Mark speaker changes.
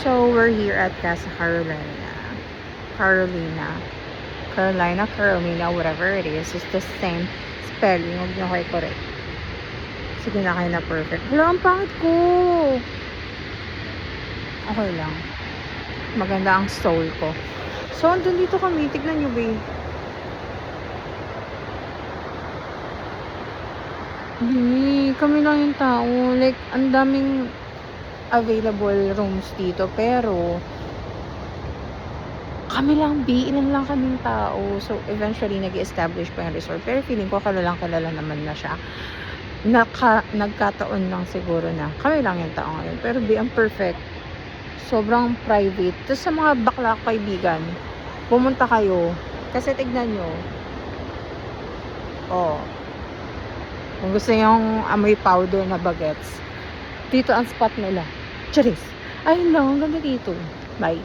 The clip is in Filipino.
Speaker 1: So, we're here at Casa Carolina. Carolina, whatever it is. It's the same spelling. Huwag nyo kayo correct. Sige na kayo na perfect. Wala, ang pangit ko. Okay lang. Maganda ang soul ko. So, andun dito kami. Tignan nyo, babe. Kami lang yung tao. Like, ang daming available rooms dito. Pero, kami lang, ilan lang kaming tao. So, eventually, nag-establish pa yung resort. Pero feeling ko, kilala naman na siya. Nagkataon lang siguro na kami lang yung tao ngayon. Pero ang perfect. Sobrang private. Tapos sa mga bakla kaibigan, pumunta kayo. Kasi tignan nyo. Oh. Kung gusto yung amoy powder na bagets, dito ang spot nila. Charis. Ayun lang, ang ganda dito. Bye.